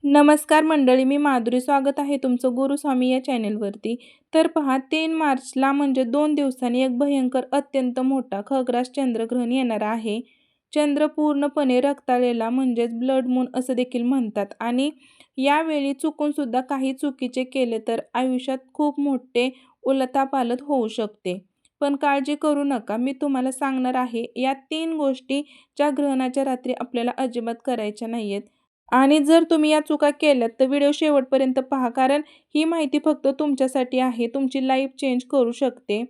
नमस्कार मंडळी, मी माधुरी. स्वागत आहे तुमचं गुरुस्वामी या चॅनेलवरती. तर पहा, 3 मार्चला म्हणजे 2 दिवसांनी एक भयंकर अत्यंत मोठा खग्रास चंद्रग्रहण येणार आहे. चंद्र पूर्णपणे रक्ताळलेला म्हणजेच ब्लड मून असं देखील म्हणतात आणि यावेळी चुकूनसुद्धा काही चुकीचे केले तर आयुष्यात खूप मोठे उलथापालथ होऊ शकते. पण काळजी करू नका, मी तुम्हाला सांगणार आहे या 3 गोष्टी ज्या ग्रहणाच्या रात्री आपल्याला अजिबात करायच्या नाहीयेत. आणि जर तुम्ही या चुका केल्यात तर व्हिडिओ शेवटपर्यंत पहा, कारण ही माहिती फक्त तुमच्यासाठी आहे. तुमची लाईफ चेंज करू शकते.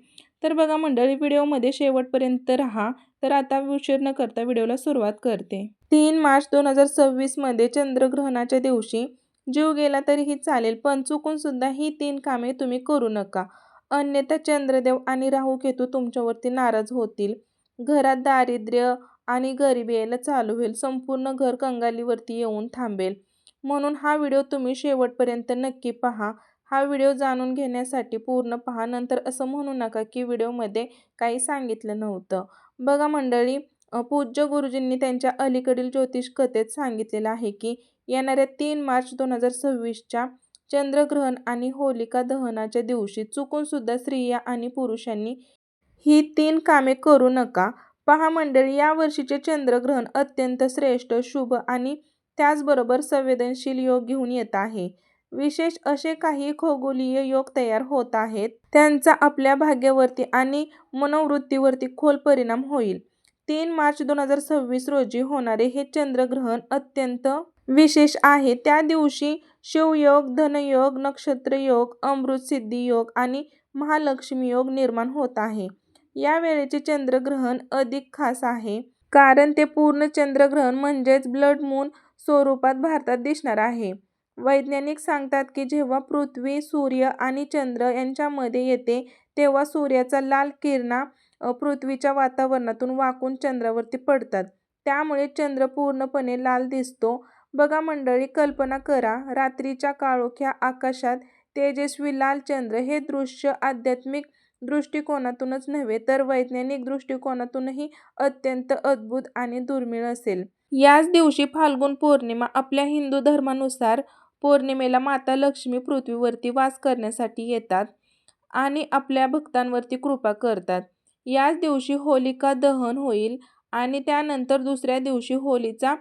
तर बघा मंडळी, व्हिडिओमध्ये शेवटपर्यंत राहा. तर आता उशीर न करता व्हिडिओला सुरुवात करते. 3 मार्च 2026 मध्ये चंद्रग्रहणाच्या दिवशी जीव गेला तरीही चालेल, पण चुकून सुद्धा ही 3 कामे तुम्ही करू नका. अन्यथा चंद्रदेव आणि राहू केतू तुमच्यावरती नाराज होतील. घरात दारिद्र्य आणि गरिबी यायला चालू होईल. संपूर्ण घर कंगालीवरती येऊन थांबेल. म्हणून हा व्हिडिओ तुम्ही शेवटपर्यंत नक्की पहा. हा व्हिडिओ जाणून घेण्यासाठी पूर्ण पहा. नंतर असं म्हणू नका की व्हिडिओमध्ये काही सांगितलं नव्हतं. बघा मंडळी, पूज्य गुरुजींनी त्यांच्या अलीकडील ज्योतिष कथेत सांगितलेलं आहे की येणाऱ्या 3 मार्च 2026च्या चंद्रग्रहण आणि होलिका दहनाच्या दिवशी चुकून सुद्धा स्त्रिया आणि पुरुषांनी ही 3 कामे करू नका. पहा मंडळी, या वर्षीचे चंद्रग्रहण अत्यंत श्रेष्ठ, शुभ आणि त्याचबरोबर संवेदनशील योग घेऊन येत आहे. विशेष असे काही खगोलीय योग तयार होत आहेत, त्यांचा आपल्या भाग्यावरती आणि मनोवृत्तीवरती खोल परिणाम होईल. 3 मार्च 2026 रोजी होणारे हे चंद्रग्रहण अत्यंत विशेष आहे. त्या दिवशी शिवयोग, धनयोग, नक्षत्रयोग, अमृतसिद्धी योग आणि महालक्ष्मी योग निर्माण होत आहे. या वेळेचे चंद्रग्रहण अधिक खास आहे, कारण ते पूर्ण चंद्रग्रहण म्हणजेच ब्लड मून स्वरूपात भारतात दिसणार आहे. वैज्ञानिक सांगतात की जेव्हा पृथ्वी, सूर्य आणि चंद्र यांच्यामध्ये येते, तेव्हा सूर्याचा लाल किरणा पृथ्वीच्या वातावरणातून वाकून चंद्रावरती पडतात. त्यामुळे चंद्र पूर्णपणे लाल दिसतो. बघा मंडळी, कल्पना करा, रात्रीच्या काळोख्या आकाशात तेजस्वी लाल चंद्र. हे दृश्य आध्यात्मिक दृष्टिकोनातूनच नव्हे तर वैज्ञानिक दृष्टिकोनातूनही अत्यंत अद्भुत आणि दुर्मिळ असेल. याच दिवशी फाल्गुन पौर्णिमा. आपल्या हिंदू धर्मानुसार पौर्णिमेला माता लक्ष्मी पृथ्वीवरती वास करण्यासाठी येतात आणि आपल्या भक्तांवरती कृपा करतात. याच दिवशी होलिका दहन होईल आणि त्यानंतर दुसऱ्या दिवशी होळीचा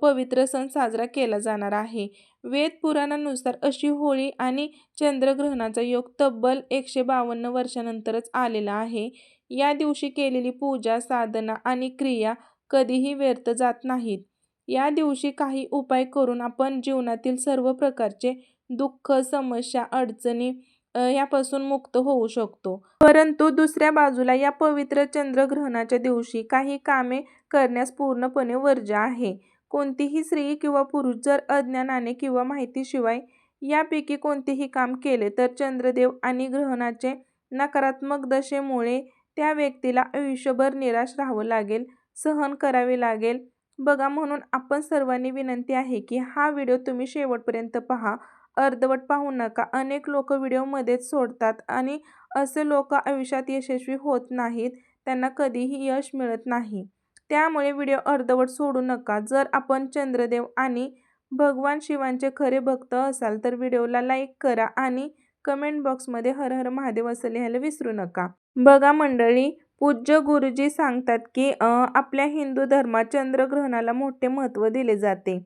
पवित्र सण साजरा केला जाणार आहे. वेद पुराणानुसार अशी होळी आणि चंद्रग्रहणाचा योग तब्बल 152 वर्षांनंतरच आलेला आहे. या दिवशी केलेली पूजा, साधना आणि क्रिया कधीही व्यर्थ जात नाहीत. या दिवशी काही उपाय करून आपण जीवनातील सर्व प्रकारचे दुःख, समस्या, अडचणी यापासून मुक्त होऊ शकतो. परंतु दुसऱ्या बाजूला या पवित्र चंद्रग्रहणाच्या दिवशी काही कामे करण्यास पूर्णपणे वर्ज्य आहे. कोणतीही स्त्री किंवा पुरुष जर अज्ञानाने किंवा माहितीशिवाय यापैकी कोणतेही काम केले तर चंद्रदेव आणि ग्रहणाचे नकारात्मक दशेमुळे त्या व्यक्तीला आयुष्यभर निराश राहावं लागेल, सहन करावे लागेल. बघा, म्हणून आपण सर्वांनी विनंती आहे की हा व्हिडिओ तुम्ही शेवटपर्यंत पहा. अर्धवट पाहू नका. अनेक लोक व्हिडिओमध्येच सोडतात आणि असे लोक आयुष्यात यशस्वी होत नाहीत, त्यांना कधीही यश मिळत नाही. त्यामुळे व्हिडिओ अर्धवट सोडू नका. जर आपण चंद्रदेव आणि भगवान शिवांचे खरे भक्त असाल तर व्हिडिओला लाईक करा आणि कमेंट बॉक्समध्ये हर हर महादेव असं लिहायला विसरू नका. बघा मंडळी, पूज्य गुरुजी सांगतात की आपल्या हिंदू धर्मात चंद्रग्रहणाला मोठे महत्त्व दिले जाते.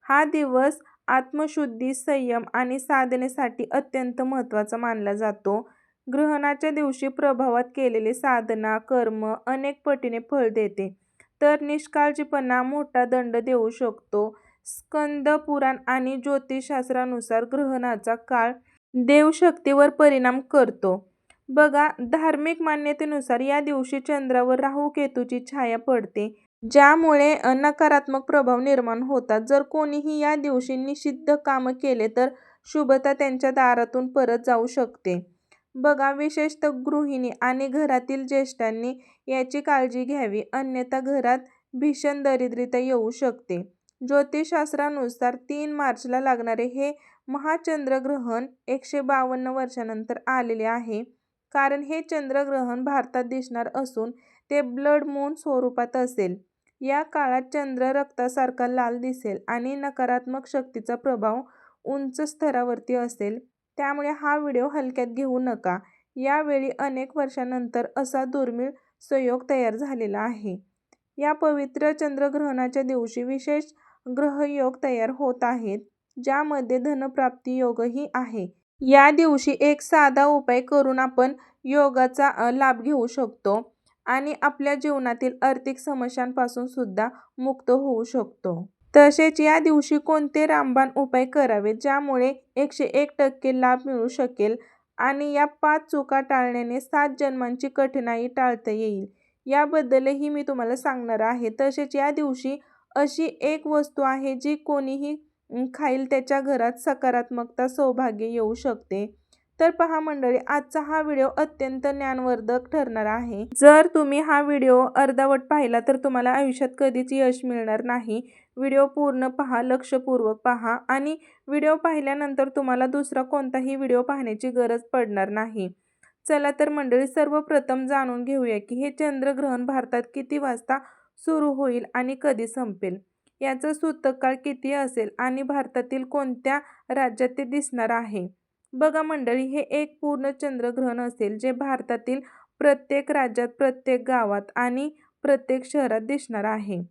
हा दिवस आत्मशुद्धी, संयम आणि साधनेसाठी अत्यंत महत्त्वाचा मानला जातो. ग्रहणाच्या दिवशी प्रभावात केलेले साधना, कर्म अनेक पटीने फळ देते, तर निष्काळजीपणा मोठा दंड देऊ शकतो. स्कंद पुराण आणि ज्योतिषशास्त्रानुसार ग्रहणाचा काळ देवशक्तीवर परिणाम करतो. बघा, धार्मिक मान्यतेनुसार या दिवशी चंद्रावर राहू केतूची छाया पडते, ज्यामुळे नकारात्मक प्रभाव निर्माण होतात. जर कोणीही या दिवशी निषिद्ध काम केले तर शुभता त्यांच्या दारातून परत जाऊ शकते. बघा, विशेषतः गृहिणी आणि घरातील ज्येष्ठांनी याची काळजी घ्यावी, अन्यथा घरात भीषण दारिद्र्यता येऊ शकते. ज्योतिषशास्त्रानुसार 3 मार्चला लागणारे हे महाचंद्रग्रहण 152 वर्षांनंतर आलेले आहे, कारण हे चंद्रग्रहण भारतात दिसणार असून ते ब्लड मून स्वरूपात असेल. या काळात चंद्र रक्तासारखा लाल दिसेल आणि नकारात्मक शक्तीचा प्रभाव उंच स्तरावरती असेल. त्यामुळे हा व्हिडिओ हलक्यात घेऊ नका. यावेळी अनेक वर्षांनंतर असा दुर्मिळ संयोग तयार झालेला आहे. या पवित्र चंद्रग्रहणाच्या दिवशी विशेष ग्रहयोग तयार होत आहेत, ज्यामध्ये धनप्राप्ती योगही आहे. या दिवशी एक साधा उपाय करून आपण योगाचा लाभ घेऊ शकतो आणि आपल्या जीवनातील आर्थिक समस्यांपासून सुद्धा मुक्त होऊ शकतो. तसेच या दिवशी कोणते रामबाण उपाय करावेत ज्यामुळे 101% लाभ मिळू शकेल आणि या 5 चुका टाळण्याने 7 जन्मांची कठीणाई टाळता येईल, याबद्दलही मी तुम्हाला सांगणार आहे. तसेच या दिवशी अशी एक वस्तू आहे जी कोणीही खाईल त्याच्या घरात सकारात्मकता, सौभाग्य येऊ शकते. तर पहा मंडळी, आजचा हा व्हिडिओ अत्यंत ज्ञानवर्धक ठरणार आहे. जर तुम्ही हा व्हिडिओ अर्धवट पाहिला तर तुम्हाला आयुष्यात कधीच यश मिळणार नाही. व्हिडिओ पूर्ण पहा, लक्षपूर्वक पहा आणि व्हिडिओ पाहिल्यानंतर तुम्हाला दुसरा कोणताही व्हिडिओ पाहण्याची गरज पडणार नाही. चला तर मंडळी, सर्वप्रथम जाणून घेऊया की हे चंद्रग्रहण भारतात किती वाजता सुरू होईल आणि कधी संपेल. याचा सूतककाळ किती असेल आणि भारतातील कोणत्या राज्यात ते दिसणार आहे. बघा मंडळी, हे एक पूर्ण चंद्रग्रहण असेल जे भारतातील प्रत्येक राज्यात, प्रत्येक गावात आणि प्रत्येक शहरात दिसणार आहे,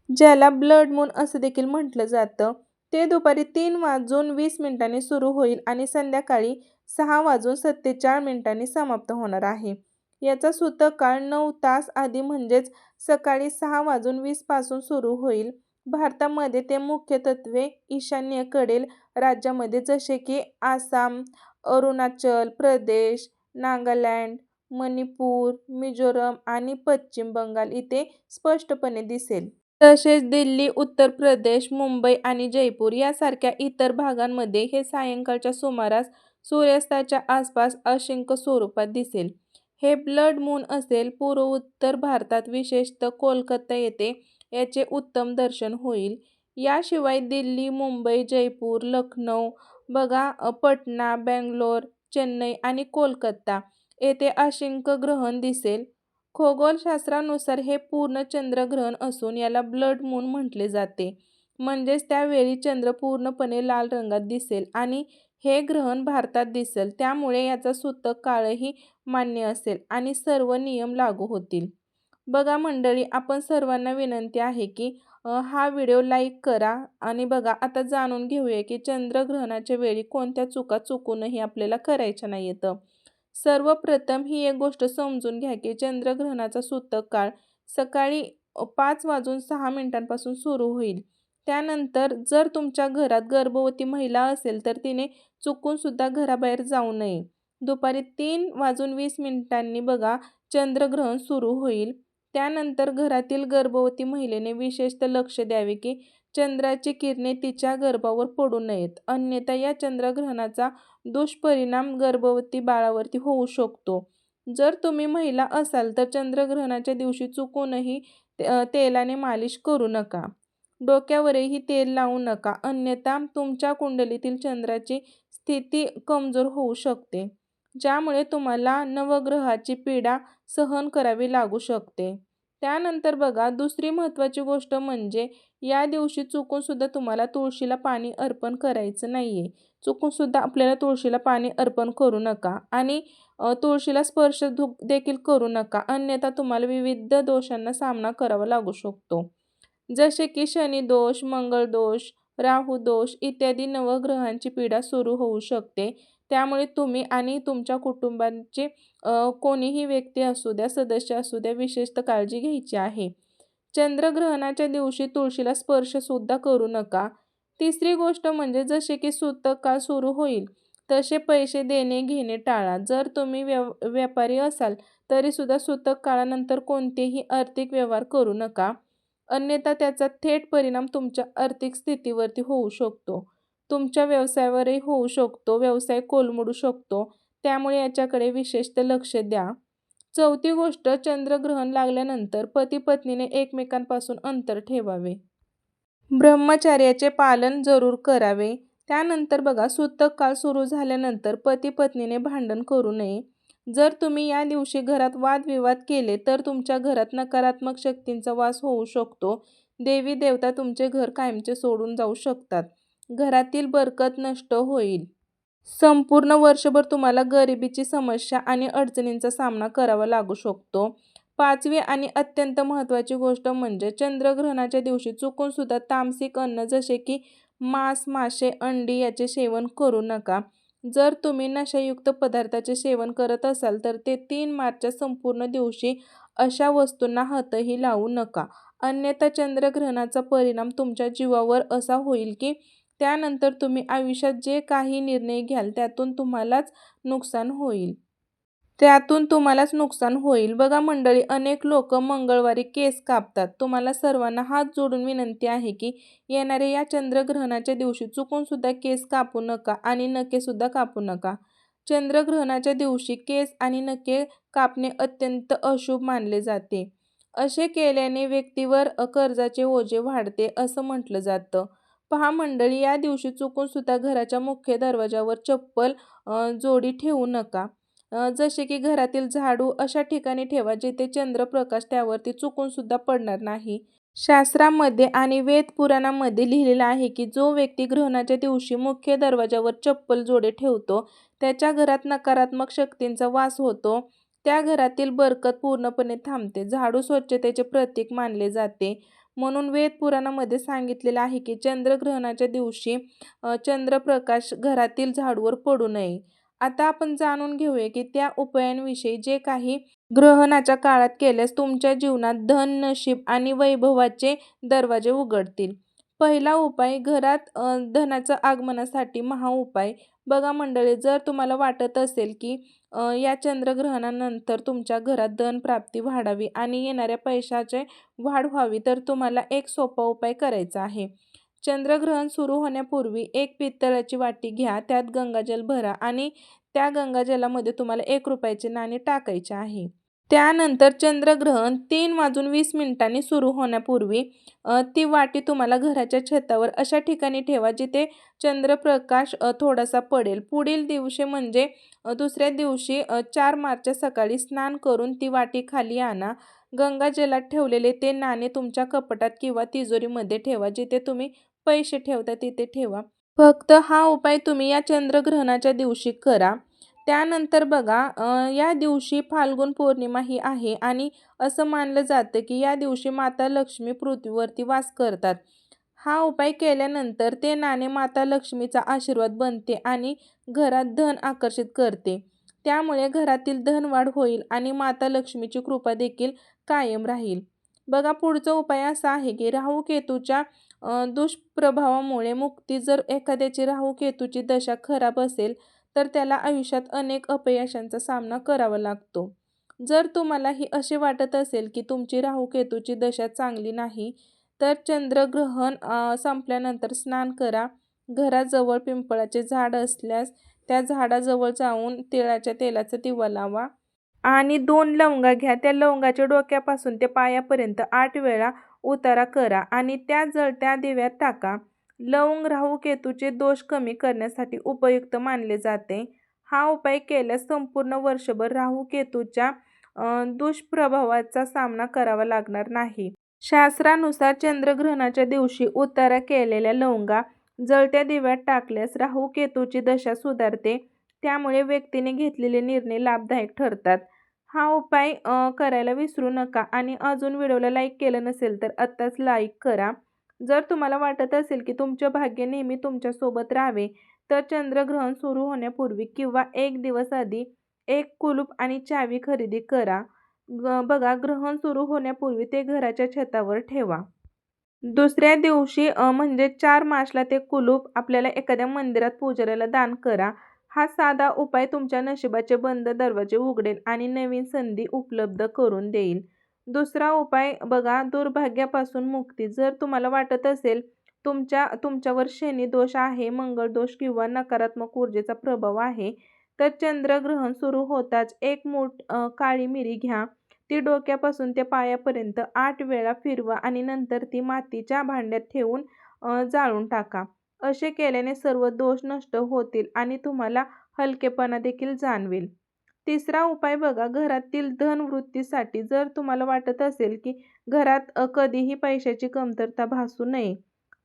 ज्याला ब्लड मून असं देखील म्हटलं जातं. ते दुपारी 3:20 सुरू होईल आणि संध्याकाळी 6:47 समाप्त होणार आहे. याचा सूतककाळ 9 तास आधी म्हणजेच सकाळी 6:20 पासून सुरू होईल. भारतामध्ये ते मुख्यत्वे ईशान्येकडील राज्यामध्ये जसे की आसाम, अरुणाचल प्रदेश, नागालँड, मणिपूर, मिझोरम आणि पश्चिम बंगाल इथे स्पष्टपणे दिसेल. तसेच दिल्ली, उत्तर प्रदेश, मुंबई आणि जयपूर यासारख्या इतर भागांमध्ये हे सायंकाळच्या सुमारास सूर्यास्ताच्या आसपास अंशिक स्वरूपात दिसेल. हे ब्लड मून असेल. पूर्व-उत्तर भारतात विशेषतः कोलकाता येथे याचे उत्तम दर्शन होईल. याशिवाय दिल्ली, मुंबई, जयपूर, लखनौ, बघा पटना, बेंगलोर, चेन्नई आणि कोलकाता येथे अंशिक ग्रहण दिसेल. खगोलशास्त्रानुसार हे पूर्ण चंद्रग्रहण असून याला ब्लड मून म्हटले जाते. म्हणजेच त्यावेळी चंद्र पूर्णपणे लाल रंगात दिसेल आणि हे ग्रहण भारतात दिसेल. त्यामुळे याचा सूतक काळही मान्य असेल आणि सर्व नियम लागू होतील. बघा मंडळी, आपण सर्वांना विनंती आहे की हा व्हिडिओ लाईक करा आणि बघा आता जाणून घेऊया की चंद्रग्रहणाच्या वेळी कोणत्या चुका चुकूनही आपल्याला करायच्या नाहीत. सर्वप्रथम ही एक गोष्ट समजून घ्या की चंद्रग्रहणाचा सूतक काळ सकाळी 5:06 पासून सुरू होईल. त्यानंतर जर तुमच्या घरात गर्भवती महिला असेल तर तिने चुकून सुद्धा घराबाहेर जाऊ नये. दुपारी 3:20 बघा चंद्रग्रहण सुरू होईल. त्यानंतर घरातील गर्भवती महिलेने विशेषतः लक्ष द्यावे की चंद्राची किरणे तिच्या गर्भावर पडू नयेत, अन्यथा या चंद्रग्रहणाचा दुष्परिणाम गर्भवती बाळावरती होऊ शकतो. जर तुम्ही महिला असाल तर चंद्रग्रहणाच्या दिवशी चुकूनही तेलाने मालिश करू नका. डोक्यावरही तेल लावू नका, अन्यथा तुमच्या कुंडलीतील चंद्राची स्थिती कमजोर होऊ शकते, ज्यामुळे तुम्हाला नवग्रहाची पीडा सहन करावी लागू शकते. त्यानंतर बघा दुसरी महत्त्वाची गोष्ट म्हणजे या दिवशी चुकून सुद्धा तुम्हाला तुळशीला पाणी अर्पण करायचं नाहीये. चुकून सुद्धा आपल्याला तुळशीला पाणी अर्पण करू नका आणि तुळशीला स्पर्श देखील करू नका, अन्यथा तुम्हाला विविध दोषांना सामना करावा लागू शकतो. जसे की शनी दोष, मंगळ दोष, राहू दोष इत्यादी नवग्रहांची पीडा सुरू होऊ शकते. त्यामुळे तुम्ही आणि तुमच्या कुटुंबाचे कोणीही व्यक्ती असू द्या, सदस्य असू द्या, विशेषतः काळजी घ्यायची आहे. चंद्रग्रहणाच्या दिवशी तुळशीला स्पर्श सुद्धा करू नका. तिसरी गोष्ट म्हणजे जसे की सूतक काळ सुरू होईल तसे पैसे देणे घेणे टाळा. जर तुम्ही व्यापारी असाल तरी सुद्धा सूतक काळानंतर कोणतेही आर्थिक व्यवहार करू नका, अन्यथा त्याचा थेट परिणाम तुमच्या आर्थिक स्थितीवरती होऊ शकतो, तुमच्या व्यवसायावरही होऊ शकतो, व्यवसाय कोलमडू शकतो. त्यामुळे याच्याकडे विशेषतः लक्ष द्या. चौथी गोष्ट, चंद्रग्रहण लागल्यानंतर पती पत्नीने एकमेकांपासून अंतर ठेवावे, ब्रह्मचर्याचे पालन जरूर करावे. त्यानंतर बघा सूतक काळ सुरू झाल्यानंतर पती पत्नीने भांडण करू नये. जर तुम्ही या दिवशी घरात वादविवाद केले तर तुमच्या घरात नकारात्मक शक्तींचा वास होऊ शकतो. देवी देवता तुमचे घर कायमचे सोडून जाऊ शकतात. घरातील बरकत नष्ट होईल. संपूर्ण वर्षभर तुम्हाला गरिबीची समस्या आणि अडचणींचा सामना करावा लागू शकतो. पाचवी आणि अत्यंत महत्त्वाची गोष्ट म्हणजे चंद्रग्रहणाच्या दिवशी चुकून सुद्धा तामसिक अन्न जसे की मांस, मासे, अंडी याचे सेवन करू नका. जर तुम्ही नशायुक्त पदार्थाचे सेवन करत असाल तर ते 3 मार्चच्या संपूर्ण दिवशी अशा वस्तूंना हातही लावू नका. अन्यथा चंद्रग्रहणाचा परिणाम तुमच्या जीवावर असा होईल की त्यानंतर तुम्ही आयुष्यात जे काही निर्णय घ्याल त्यातून तुम्हालाच नुकसान होईल. बघा मंडळी, अनेक लोक मंगळवारी केस कापतात. तुम्हाला सर्वांना हात जोडून विनंती आहे की येणाऱ्या या चंद्रग्रहणाच्या दिवशी चुकून सुद्धा केस कापू नका आणि नखे सुद्धा कापू नका. चंद्रग्रहणाच्या दिवशी केस आणि नखे कापणे अत्यंत अशुभ मानले जाते. असे केल्याने व्यक्तीवर कर्जाचे ओझे वाढते असं म्हटलं जातं. पहा मंडळी, या दिवशी चुकून सुद्धा घराच्या मुख्य दरवाजावर चप्पल जोडी ठेवू नका. जसे की घरातील झाडू अशा ठिकाणी ठेवा जिथे चंद्रप्रकाश त्यावरती चुकून सुद्धा पडणार नाही. शास्त्रामध्ये आणि वेद पुराणामध्ये लिहिलेलं आहे की जो व्यक्ती ग्रहणाच्या दिवशी मुख्य दरवाजावर चप्पल जोडे ठेवतो त्याच्या घरात नकारात्मक शक्तींचा वास होतो. त्या घरातील बरकत पूर्णपणे थांबते. झाडू स्वच्छतेचे प्रतीक मानले जाते. म्हणून वेद पुराणामध्ये सांगितलेलं आहे की चंद्रग्रहणाच्या दिवशी चंद्रप्रकाश घरातील झाडूवर पडू नये. आता आपण जाणून घेऊया की त्या उपायांविषयी जे काही ग्रहणाच्या काळात केल्यास तुमच्या जीवनात धन, नशीब आणि वैभवाचे दरवाजे उघडतील. पहिला उपाय, घरात धनाच्या आगमनासाठी महाउपाय. बघा मंडळी, जर तुम्हाला वाटत असेल की या चंद्रग्रहणानंतर तुमच्या घरात धन प्राप्ती वाढावी आणि येणाऱ्या पैशाचे वाढ व्हावी तर तुम्हाला एक सोपा उपाय करायचा आहे. चंद्रग्रहण सुरू होण्यापूर्वी एक पितळाची वाटी घ्या, त्यात गंगाजल भरा आणि त्या गंगाजलामध्ये तुम्हाला ₹1 नाणे टाकायचे आहे. त्यानंतर चंद्रग्रहण 3:20 सुरू होण्यापूर्वी ती वाटी तुम्हाला घराच्या छतावर अशा ठिकाणी ठेवा जिथे चंद्रप्रकाश थोडासा पडेल. पुढील दिवशी म्हणजे दुसऱ्या दिवशी 4 मार्चच्या सकाळी स्नान करून ती वाटी खाली आणा. गंगाजलात ठेवलेले ते नाणे तुमच्या कपाटात किंवा तिजोरीमध्ये ठेवा. जिथे तुम्ही पैसे ठेवता तिथे ठेवा. फक्त हा उपाय तुम्ही या चंद्रग्रहणाच्या दिवशी करा. त्यानंतर बघा, या दिवशी फाल्गुन पौर्णिमा ही आहे आणि असं मानलं जातं की या दिवशी माता लक्ष्मी पृथ्वीवरती वास करतात. हा उपाय केल्यानंतर ते नाणे माता लक्ष्मीचा आशीर्वाद बनते आणि घरात धन आकर्षित करते. त्यामुळे घरातील धनवाढ होईल आणि माता लक्ष्मीची कृपा देखील कायम राहील. बघा, पुढचा उपाय असा आहे की राहू केतूच्या दुष्प्रभावामुळे मुक्ती. जर एखाद्याची राहू केतूची दशा खराब असेल तर त्याला आयुष्यात अनेक अपयशांचा सामना करावा लागतो. जर तुम्हालाही असे वाटत असेल की तुमची राहू केतूची दशा चांगली नाही तर चंद्रग्रहण संपल्यानंतर स्नान करा. घराजवळ पिंपळाचे झाड असल्यास त्या झाडाजवळ जाऊन तिळाच्या तेलाचा दिवा लावा आणि 2 लवंगा घ्या. त्या लवंगाच्या डोक्यापासून ते पायापर्यंत 8 वेळा उतारा करा आणि त्या जळत्या दिव्यात टाका. लवंग राहू केतूचे दोष कमी करण्यासाठी उपयुक्त मानले जाते. हा उपाय केल्यास संपूर्ण वर्षभर राहू केतूच्या दुष्प्रभावाचा सामना करावा लागणार नाही. शास्त्रानुसार चंद्रग्रहणाच्या दिवशी उतारा केलेल्या लवंगा जळत्या दिव्यात टाकल्यास राहू केतूची दशा सुधारते. त्यामुळे व्यक्तीने घेतलेले निर्णय लाभदायक ठरतात. हा उपाय करायला विसरू नका आणि अजून व्हिडिओला लाईक केलं नसेल तर आत्ताच लाईक करा. जर तुम्हाला वाटत असेल की तुमचे भाग्य नेहमी तुमच्यासोबत राहावे तर चंद्रग्रहण सुरू होण्यापूर्वी किंवा 1 दिवस आधी एक कुलूप आणि चावी खरेदी करा. बघा, ग्रहण सुरू होण्यापूर्वी ते घराच्या छतावर ठेवा. दुसऱ्या दिवशी म्हणजे 4 मार्चला ते कुलूप आपल्याला एखाद्या मंदिरात पुजाऱ्याला दान करा. हा साधा उपाय तुमच्या नशिबाचे बंद दरवाजे उघडेल आणि नवीन संधी उपलब्ध करून देईल. दुसरा उपाय बघा, दुर्भाग्यापासून मुक्ती. जर तुम्हाला वाटत असेल तुमच्यावर शनी दोष आहे, मंगळ दोष किंवा नकारात्मक ऊर्जेचा प्रभाव आहे तर चंद्रग्रहण सुरू होताच एक मूठ काळी मिरी घ्या. ती डोक्यापासून ते पायापर्यंत 8 वेळा फिरवा आणि नंतर ती मातीच्या भांड्यात ठेवून जाळून टाका. असे केल्याने सर्व दोष नष्ट होतील आणि तुम्हाला हलकेपणा देखील जाणवेल. तिसरा उपाय बघा, घरातील धनवृद्धीसाठी. जर तुम्हाला वाटत असेल की घरात कधीही पैशाची कमतरता भासू नये,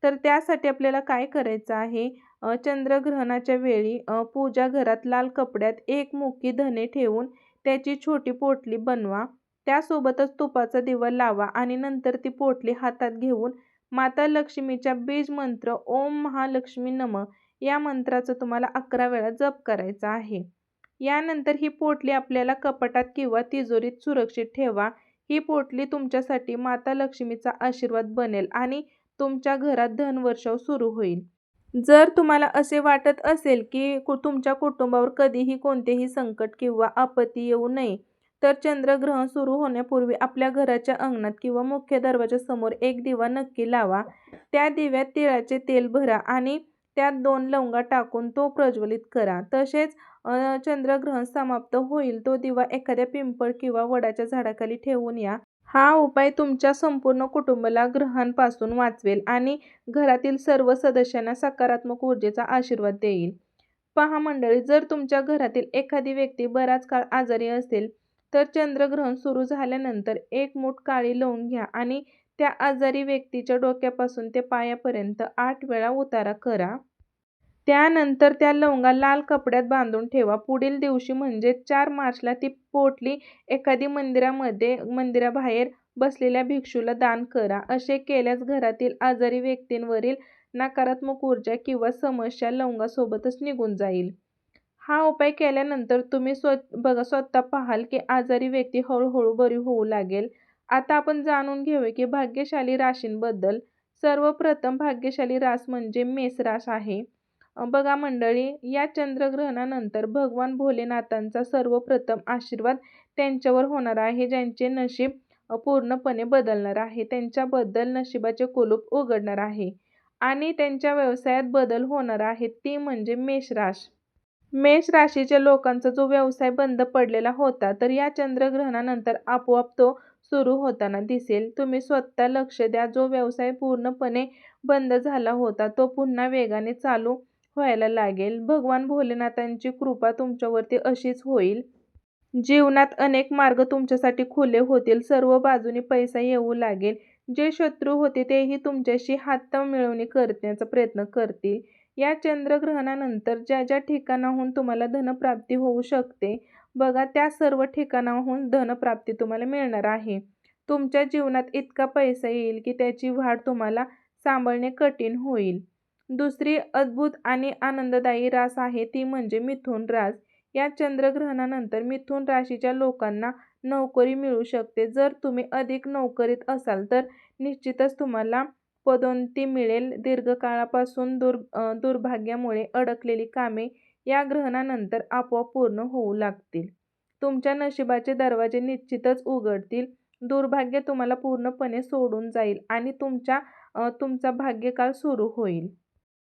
तर त्यासाठी आपल्याला काय करायचं आहे, चंद्रग्रहणाच्या वेळी पूजा घरात लाल कपड्यात एक मुठी धने ठेवून त्याची छोटी पोटली बनवा. त्यासोबतच तुपाचा दिवा लावा आणि नंतर ती पोटली हातात घेऊन माता लक्ष्मीच्या बीज मंत्र ओम महालक्ष्मी नमः या मंत्राचा तुम्हाला 11 वेळा जप करायचा आहे. यानंतर ही पोटली आपल्याला कपाटात किंवा तिजोरीत सुरक्षित ठेवा. ही पोटली तुमच्यासाठी माता लक्ष्मीचा आशीर्वाद बनेल आणि तुमच्या घरात धनवर्षाव सुरू होईल. जर तुम्हाला असे वाटत असेल की तुमच्या कुटुंबावर कधीही कोणतेही संकट किंवा आपत्ती येऊ नये, तर चंद्रग्रहण सुरू होण्यापूर्वी आपल्या घराच्या अंगणात किंवा मुख्य दरवाजासमोर एक दिवा नक्की लावा. त्या दिव्यात तिळाचे तेल भरा आणि त्यात 2 लवंगा टाकून तो प्रज्वलित करा. तसेच चंद्रग्रहण समाप्त होईल तो दिवा एखाद्या पिंपळ किंवा वडाच्या झाडाखाली ठेवून या. हा उपाय तुमच्या संपूर्ण कुटुंबाला ग्रहांपासून वाचवेल आणि घरातील सर्व सदस्यांना सकारात्मक ऊर्जेचा आशीर्वाद देईल. पहा मंडळी, जर तुमच्या घरातील एखादी व्यक्ती बराच काळ आजारी असेल, तर चंद्रग्रहण सुरू झाल्यानंतर एक मूठ काळी लवंग घ्या आणि त्या आजारी व्यक्तीच्या डोक्यापासून ते पायापर्यंत 8 वेळा उतारा करा. त्यानंतर त्या लवंगा लाल कपड्यात बांधून ठेवा. पुढील दिवशी म्हणजे 4 मार्चला ती पोटली एखादी मंदिराबाहेर बसलेल्या भिक्षूला दान करा. असे केल्यास घरातील आजारी व्यक्तींवरील नकारात्मक ऊर्जा किंवा समस्या लवंगासोबतच निघून जाईल. हा उपाय केल्यानंतर तुम्ही स्वतः पाहाल की आजारी व्यक्ती हळूहळू बरी होऊ लागेल. आता आपण जाणून घेऊया की भाग्यशाली राशींबद्दल. सर्वप्रथम भाग्यशाली रास म्हणजे मेष रास आहे. बघा मंडळी, या चंद्रग्रहणानंतर भगवान भोलेनाथांचा सर्वप्रथम आशीर्वाद त्यांच्यावर होणार आहे, ज्यांचे नशीब पूर्णपणे बदलणार आहे. त्यांच्याबद्दल नशिबाचे कुलूप उघडणार आहे आणि त्यांच्या व्यवसायात बदल होणार आहे, ती म्हणजे मेष रास. मेष राशीच्या लोकांचा जो व्यवसाय बंद पडलेला होता, तर या चंद्रग्रहणानंतर आपोआप तो सुरू होताना दिसेल. तुम्ही स्वतः लक्ष द्या. जो व्यवसाय पूर्णपणे बंद झाला होता, तो पुन्हा वेगाने चालू व्हायला लागेल. भगवान भोलेनाथांची कृपा तुमच्यावरती अशीच होईल. जीवनात अनेक मार्ग तुमच्यासाठी खुले होतील. सर्व बाजूनी पैसा येऊ लागेल. जे शत्रू होते तेही तुमच्याशी हातमिळवणी करण्याचा प्रयत्न करतील. या चंद्रग्रहणानंतर ज्या ज्या ठिकाणाहून तुम्हाला धनप्राप्ती होऊ शकते, बघा त्या सर्व ठिकाणाहून धनप्राप्ती तुम्हाला मिळणार आहे. तुमच्या जीवनात इतका पैसा येईल की त्याची वाढ तुम्हाला सांभाळणे कठीण होईल. दुसरी अद्भुत आणि आनंददायी रास आहे ती म्हणजे मिथुन रास. या चंद्रग्रहणानंतर मिथुन राशीच्या लोकांना नोकरी मिळू शकते. जर तुम्ही अधिक नोकरीत असाल तर निश्चितच तुम्हाला पदोन्नती मिळेल. दीर्घकाळापासून दुर्भाग्यामुळे अडकलेली कामे या ग्रहणानंतर आपोआप पूर्ण होऊ लागतील. तुमच्या नशिबाचे दरवाजे निश्चितच उघडतील. दुर्भाग्य तुम्हाला पूर्णपणे सोडून जाईल आणि तुमचा भाग्यकाळ सुरू होईल.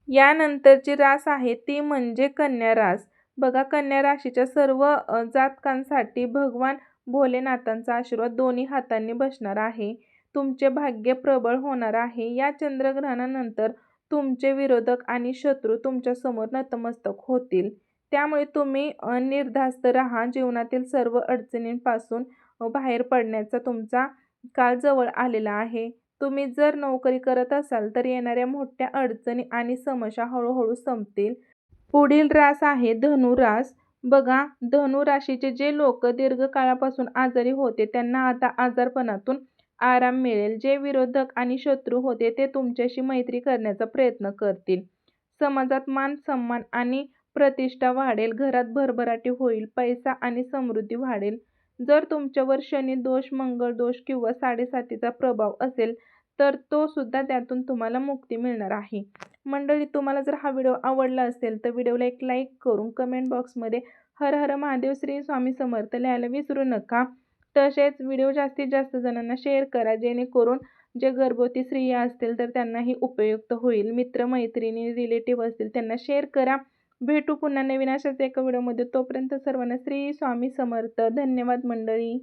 यानंतरची रास आहे ती म्हणजे कन्या रास. बघा, कन्या राशीच्या सर्व जातकांसाठी भगवान भोलेनाथांचा आशीर्वाद दोन्ही हातांनी बसणार आहे. तुमचे भाग्य प्रबळ होणार आहे. या चंद्रग्रहणानंतर तुमचे विरोधक आणि शत्रू तुमच्यासमोर नतमस्तक होतील. त्यामुळे तुम्ही निर्धास्त राहा. जीवनातील सर्व अडचणींपासून बाहेर पडण्याचा तुमचा काळ जवळ आलेला आहे. तुम्ही जर नोकरी करत असाल तर येणाऱ्या मोठ्या अडचणी आणि समस्या हळूहळू संपतील. पुढील रास आहे धनु रास. बघा, धनु राशीचे जे लोक दीर्घकाळापासून आजारी होते त्यांना आता आजारपणातून आराम मिळेल. जे विरोधक आणि शत्रू होते ते तुमच्याशी मैत्री करण्याचा प्रयत्न करतील. समाजात मान सन्मान आणि प्रतिष्ठा वाढेल. घरात भरभराटी होईल. पैसा आणि समृद्धी वाढेल. जर तुमच्यावर शनी दोष, मंगळ दोष किंवा 7.7चा प्रभाव असेल तर तो सुद्धा त्यातून तुम्हाला मुक्ती मिळणार आहे. मंडळी, तुम्हाला जर हा व्हिडिओ आवडला असेल तर व्हिडिओला एक लाईक करून कमेंट बॉक्समध्ये हर हर महादेव श्री स्वामी समर्थ लिहायला विसरू नका. तसेच व्हिडिओ जास्तीत जास्त जणांना शेअर करा, जेणेकरून जे गर्भवती स्त्रिया असतील तर त्यांनाही उपयुक्त होईल. मित्रमैत्रिणी, रिलेटिव्ह असतील त्यांना शेअर करा. भेटू पुन्हा नवीन अशाच एका व्हिडिओमध्ये. तोपर्यंत सर्वांना श्री स्वामी समर्थ. धन्यवाद मंडळी.